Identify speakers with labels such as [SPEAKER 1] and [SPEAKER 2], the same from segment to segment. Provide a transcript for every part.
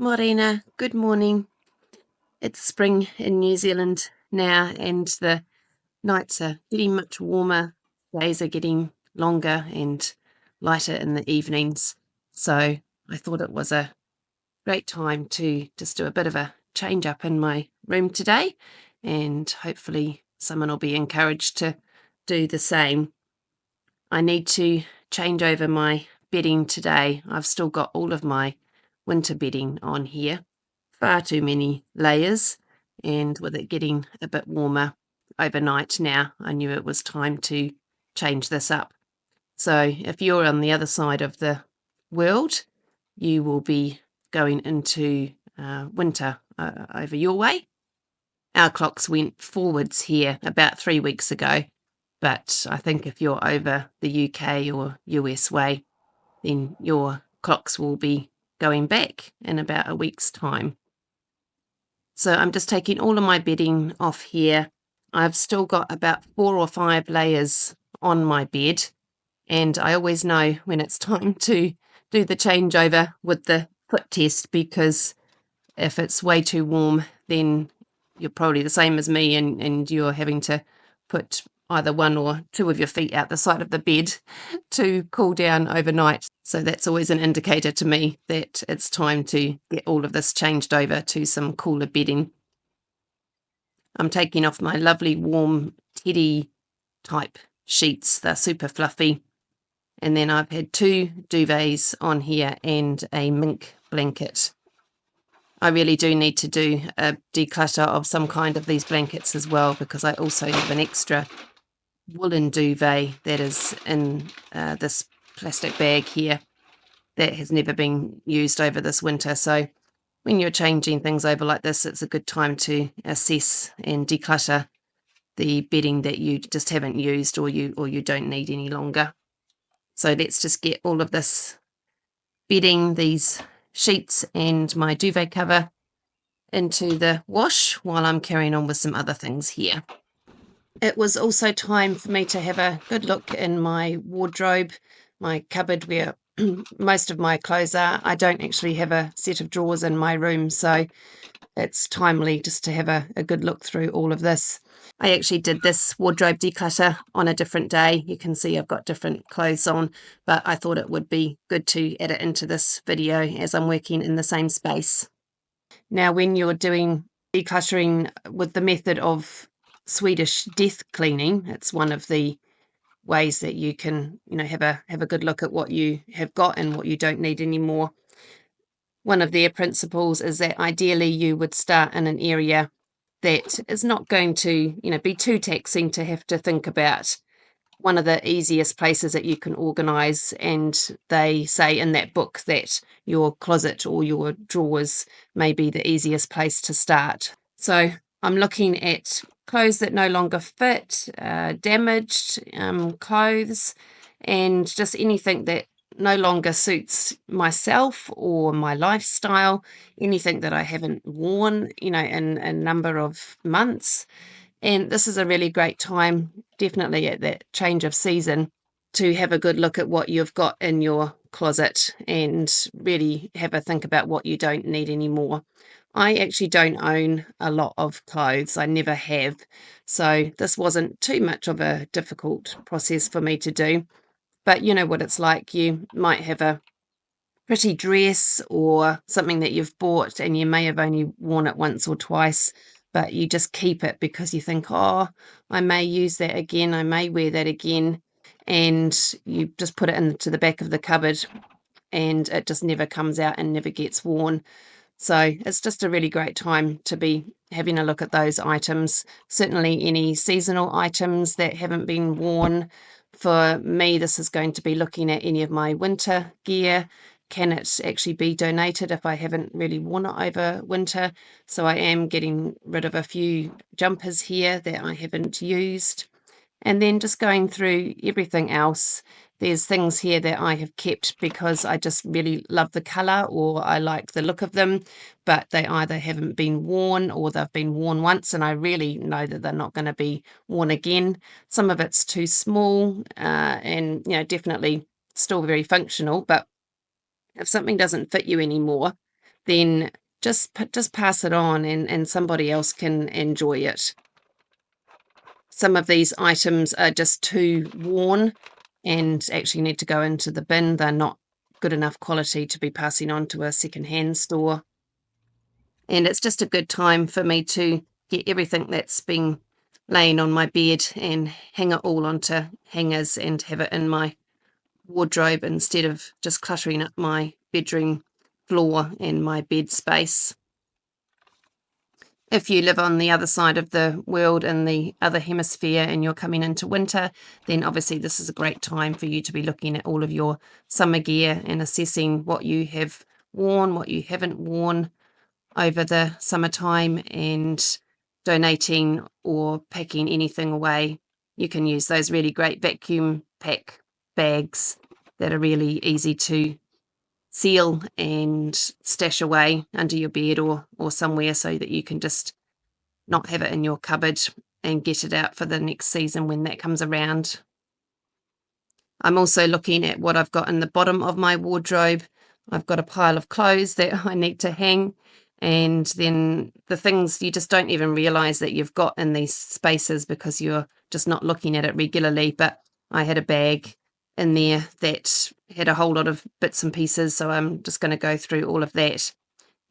[SPEAKER 1] Morena, good morning. It's spring in New Zealand now, and the nights are getting much warmer, days are getting longer and lighter in the evenings. So I thought it was a great time to just do a bit of a change up in my room today, and hopefully someone will be encouraged to do the same. I need to change over my bedding today. I've still got all of my winter bedding on here. Far too many layers, and with it getting a bit warmer overnight now, I knew it was time to change this up. So if you're on the other side of the world, you will be going into winter over your way. Our clocks went forwards here about 3 weeks ago, but I think if you're over the UK or US way, then your clocks will be going back in about a week's time. So I'm just taking all of my bedding off here. I've still got about 4 or 5 layers on my bed, and I always know when it's time to do the changeover with the foot test, because if it's way too warm, then you're probably the same as me, and you're having to put either 1 or 2 of your feet out the side of the bed to cool down overnight. So that's always an indicator to me that it's time to get all of this changed over to some cooler bedding. I'm taking off my lovely warm teddy type sheets. They're super fluffy. And then I've had 2 duvets on here and a mink blanket. I really do need to do a declutter of some kind of these blankets as well, because I also have an extra woolen duvet that is in this plastic bag here that has never been used over this winter. So when you're changing things over like this, it's a good time to assess and declutter the bedding that you just haven't used or you don't need any longer. So let's just get all of this bedding, these sheets and my duvet cover into the wash while I'm carrying on with some other things here. It was also time for me to have a good look in my wardrobe, my cupboard where most of my clothes are. I don't actually have a set of drawers in my room, so it's timely just to have a good look through all of this. I actually did this wardrobe declutter on a different day. You can see I've got different clothes on, but I thought it would be good to add it into this video as I'm working in the same space. Now, when you're doing decluttering with the method of Swedish death cleaning, it's one of the ways that you can, have a good look at what you have got and what you don't need anymore. One of their principles is that ideally you would start in an area that is not going to, be too taxing to have to think about. One of the easiest places that you can organise, and they say in that book that your closet or your drawers may be the easiest place to start. So I'm looking at clothes that no longer fit, damaged clothes, and just anything that no longer suits myself or my lifestyle, anything that I haven't worn, in a number of months. And this is a really great time, definitely at that change of season, to have a good look at what you've got in your closet and really have a think about what you don't need anymore. I actually don't own a lot of clothes. I never have. So this wasn't too much of a difficult process for me to do. But you know what it's like. You might have a pretty dress or something that you've bought and you may have only worn it once or twice, but you just keep it because you think, oh, I may use that again, I may wear that again, and you just put it into the back of the cupboard and it just never comes out and never gets worn. So it's just a really great time to be having a look at those items. Certainly any seasonal items that haven't been worn. For me, this is going to be looking at any of my winter gear. Can it actually be donated if I haven't really worn it over winter? So I am getting rid of a few jumpers here that I haven't used. And then just going through everything else. There's things here that I have kept because I just really love the colour or I like the look of them, but they either haven't been worn or they've been worn once and I really know that they're not going to be worn again. Some of it's too small and, definitely still very functional, but if something doesn't fit you anymore, then just pass it on and somebody else can enjoy it. Some of these items are just too worn and actually need to go into the bin. They're not good enough quality to be passing on to a secondhand store. And it's just a good time for me to get everything that's been laying on my bed and hang it all onto hangers and have it in my wardrobe instead of just cluttering up my bedroom floor and my bed space. If you live on the other side of the world in the other hemisphere and you're coming into winter, then obviously this is a great time for you to be looking at all of your summer gear and assessing what you have worn, what you haven't worn over the summertime, and donating or packing anything away. You can use those really great vacuum pack bags that are really easy to seal and stash away under your bed or somewhere so that you can just not have it in your cupboard and get it out for the next season when that comes around. I'm also looking at what I've got in the bottom of my wardrobe. I've got a pile of clothes that I need to hang, and then the things you just don't even realize that you've got in these spaces because you're just not looking at it regularly. But I had a bag in there that had a whole lot of bits and pieces, so I'm just going to go through all of that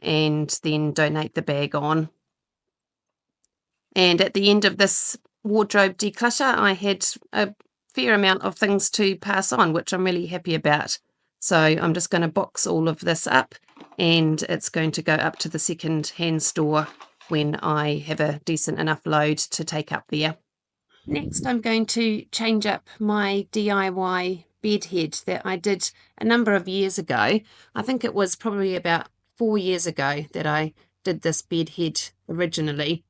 [SPEAKER 1] and then donate the bag on. And at the end of this wardrobe declutter, I had a fair amount of things to pass on, which I'm really happy about. So I'm just going to box all of this up, and it's going to go up to the second-hand store when I have a decent enough load to take up there. Next, I'm going to change up my DIY bed head that I did a number of years ago. I think it was probably about 4 years ago that I did this bed head originally.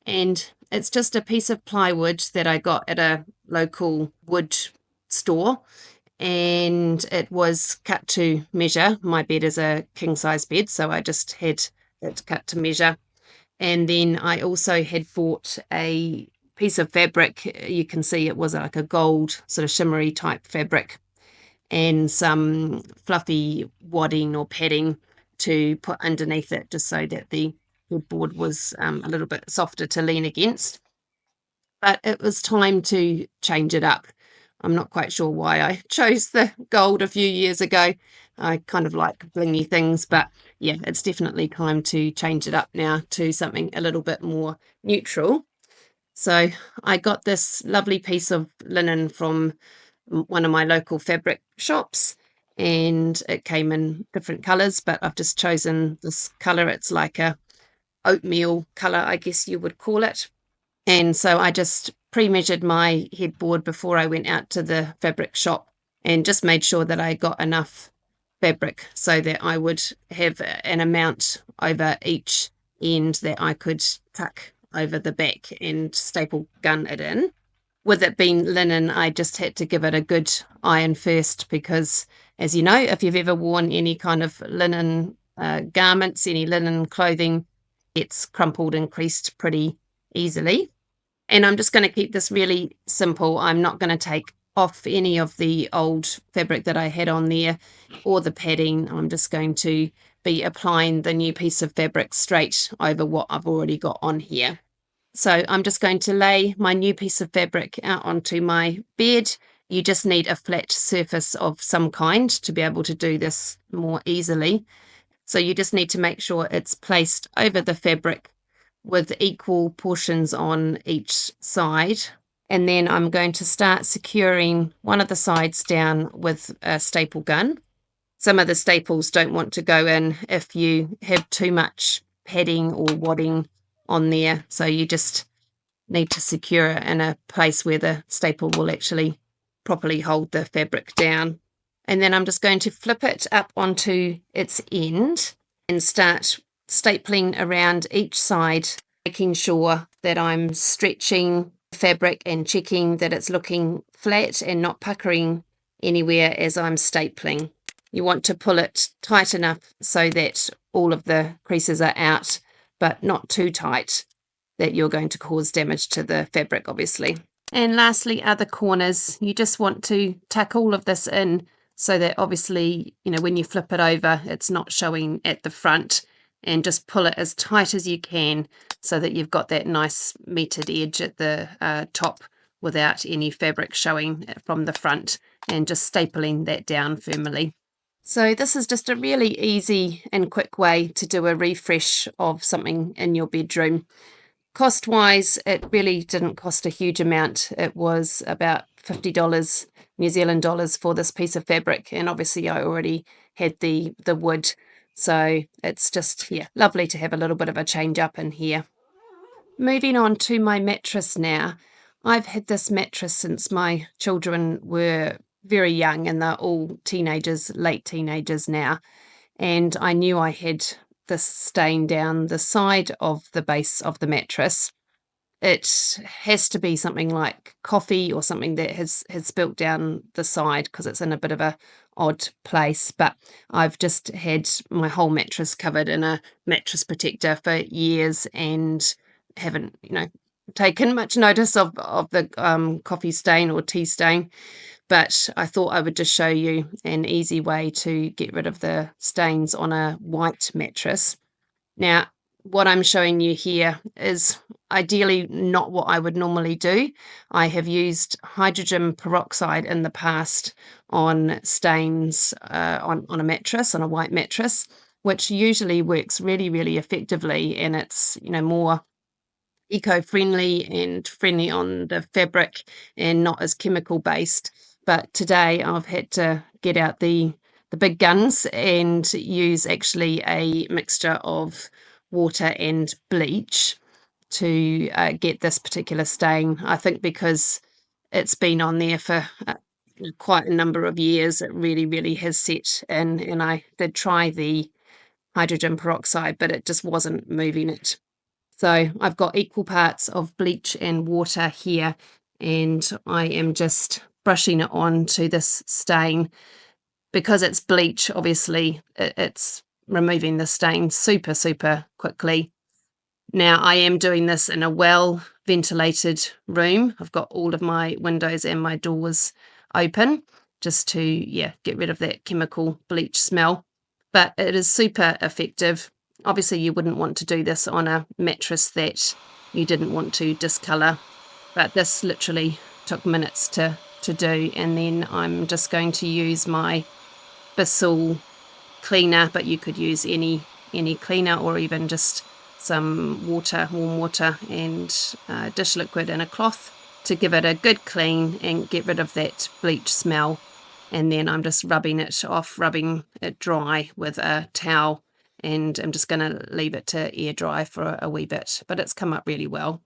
[SPEAKER 1] And it's just a piece of plywood that I got at a local wood store, and it was cut to measure. My bed is a king-size bed, so I just had it cut to measure. And then I also had bought a piece of fabric. You can see it was like a gold sort of shimmery type fabric, and some fluffy wadding or padding to put underneath it just so that the headboard was a little bit softer to lean against. But it was time to change it up. I'm not quite sure why I chose the gold a few years ago. I kind of like blingy things, but yeah, it's definitely time to change it up now to something a little bit more neutral. So I got this lovely piece of linen from one of my local fabric shops, and it came in different colours, but I've just chosen this colour. It's like a oatmeal colour, I guess you would call it. And so I just pre-measured my headboard before I went out to the fabric shop and just made sure that I got enough fabric so that I would have an amount over each end that I could tuck over the back and staple gun it in. With it being linen, I just had to give it a good iron first because, as you know, if you've ever worn any kind of linen garments, any linen clothing, it's crumpled and creased pretty easily. And I'm just going to keep this really simple. I'm not going to take off any of the old fabric that I had on there or the padding. I'm just going to be applying the new piece of fabric straight over what I've already got on here. So I'm just going to lay my new piece of fabric out onto my bed. You just need a flat surface of some kind to be able to do this more easily. So you just need to make sure it's placed over the fabric with equal portions on each side. And then I'm going to start securing one of the sides down with a staple gun. Some of the staples don't want to go in if you have too much padding or wadding on there. So you just need to secure it in a place where the staple will actually properly hold the fabric down. And then I'm just going to flip it up onto its end and start stapling around each side, making sure that I'm stretching the fabric and checking that it's looking flat and not puckering anywhere as I'm stapling. You want to pull it tight enough so that all of the creases are out, but not too tight that you're going to cause damage to the fabric, obviously. And lastly are the corners. You just want to tuck all of this in so that obviously, when you flip it over, it's not showing at the front, and just pull it as tight as you can so that you've got that nice metered edge at the top without any fabric showing from the front, and just stapling that down firmly. So this is just a really easy and quick way to do a refresh of something in your bedroom. Cost-wise, it really didn't cost a huge amount. It was about $50 New Zealand dollars for this piece of fabric, and obviously I already had the wood, so it's just, yeah, lovely to have a little bit of a change up in here. Moving on to my mattress now. I've had this mattress since my children were very young, and they're all teenagers, late teenagers now, and I knew I had this stain down the side of the base of the mattress. It has to be something like coffee or something that has spilt down the side, because it's in a bit of a odd place. But I've just had my whole mattress covered in a mattress protector for years and haven't, taken much notice of the coffee stain or tea stain. But I thought I would just show you an easy way to get rid of the stains on a white mattress. Now, what I'm showing you here is ideally not what I would normally do. I have used hydrogen peroxide in the past on stains on a mattress, on a white mattress, which usually works really, really effectively, and it's, more eco-friendly and friendly on the fabric and not as chemical based. But today I've had to get out the big guns and use actually a mixture of water and bleach to get this particular stain. I think because it's been on there for quite a number of years, it really, really has set in. And I did try the hydrogen peroxide, but it just wasn't moving it. So I've got equal parts of bleach and water here, and I am just brushing it on to this stain. Because it's bleach, obviously, it's removing the stain super, super quickly. Now, I am doing this in a well-ventilated room. I've got all of my windows and my doors open just to, get rid of that chemical bleach smell. But it is super effective. Obviously, you wouldn't want to do this on a mattress that you didn't want to discolour, but this literally took minutes to do. And then I'm just going to use my Bissell cleaner, but you could use any cleaner, or even just some water, warm water, and dish liquid and a cloth to give it a good clean and get rid of that bleach smell. And then I'm just rubbing it off, rubbing it dry with a towel, and I'm just going to leave it to air dry for a wee bit, but it's come up really well.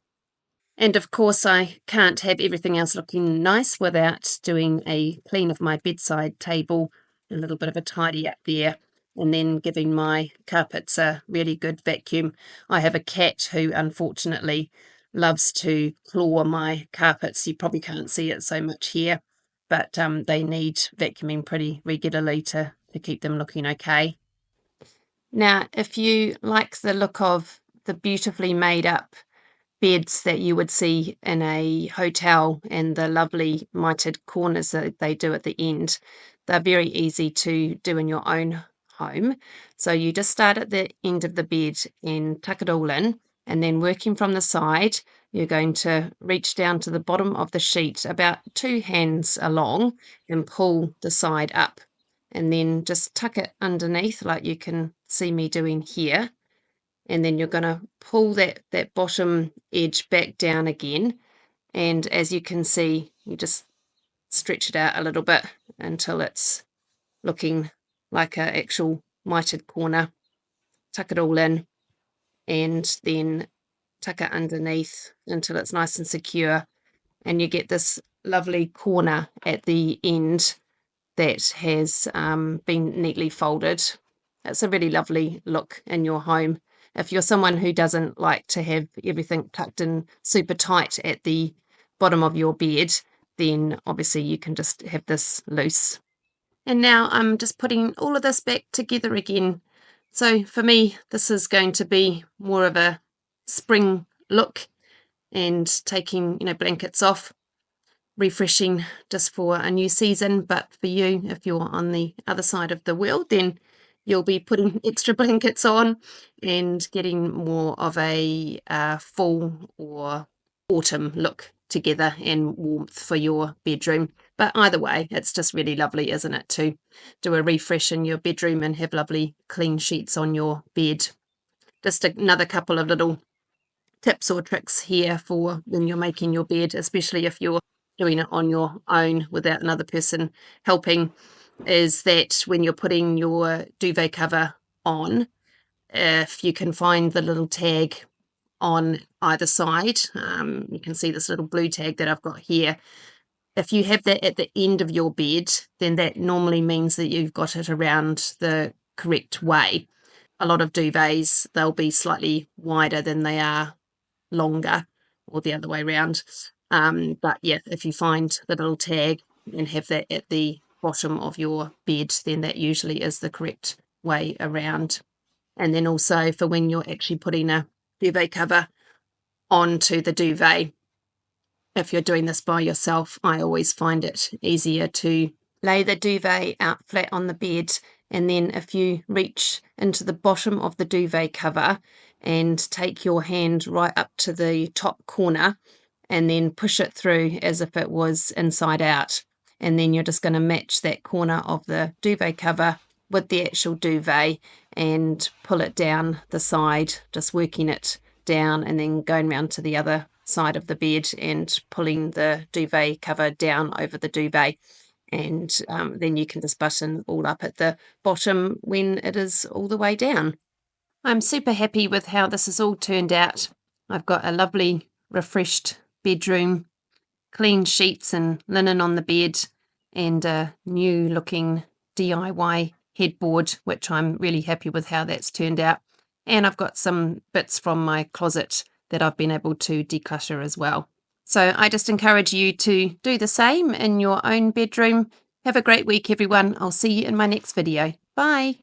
[SPEAKER 1] And of course, I can't have everything else looking nice without doing a clean of my bedside table, a little bit of a tidy up there, and then giving my carpets a really good vacuum. I have a cat who unfortunately loves to claw my carpets. You probably can't see it so much here, but they need vacuuming pretty regularly to keep them looking okay. Now, if you like the look of the beautifully made up beds that you would see in a hotel and the lovely mitered corners that they do at the end, they're very easy to do in your own home. So you just start at the end of the bed and tuck it all in, and then working from the side, you're going to reach down to the bottom of the sheet about 2 hands along and pull the side up, and then just tuck it underneath like you can see me doing here. And then you're going to pull that bottom edge back down again, and as you can see, you just stretch it out a little bit until it's looking like an actual mitered corner. Tuck it all in, and then tuck it underneath until it's nice and secure, and you get this lovely corner at the end that has been neatly folded. It's a really lovely look in your home. If you're someone who doesn't like to have everything tucked in super tight at the bottom of your bed, then obviously you can just have this loose. And now I'm just putting all of this back together again. So for me, this is going to be more of a spring look, and taking, blankets off, refreshing just for a new season, but for you, if you're on the other side of the world, then you'll be putting extra blankets on and getting more of a fall or autumn look together and warmth for your bedroom. But either way, it's just really lovely, isn't it, to do a refresh in your bedroom and have lovely clean sheets on your bed. Just another couple of little tips or tricks here for when you're making your bed, especially if you're doing it on your own without another person helping, is that when you're putting your duvet cover on, if you can find the little tag on either side, you can see this little blue tag that I've got here. If you have that at the end of your bed, then that normally means that you've got it around the correct way. A lot of duvets, they'll be slightly wider than they are longer, or the other way around. But yeah, if you find the little tag and have that at the bottom of your bed, then that usually is the correct way around. And then also for when you're actually putting a duvet cover onto the duvet, if you're doing this by yourself, I always find it easier to lay the duvet out flat on the bed, and then if you reach into the bottom of the duvet cover and take your hand right up to the top corner and then push it through as if it was inside out, and then you're just going to match that corner of the duvet cover with the actual duvet and pull it down the side, just working it down and then going around to the other side of the bed and pulling the duvet cover down over the duvet, and then you can just button all up at the bottom when it is all the way down. I'm super happy with how this has all turned out. I've got a lovely refreshed bedroom, clean sheets and linen on the bed, and a new looking DIY headboard, which I'm really happy with how that's turned out. And I've got some bits from my closet that I've been able to declutter as well. So I just encourage you to do the same in your own bedroom. Have a great week, everyone. I'll see you in my next video. Bye.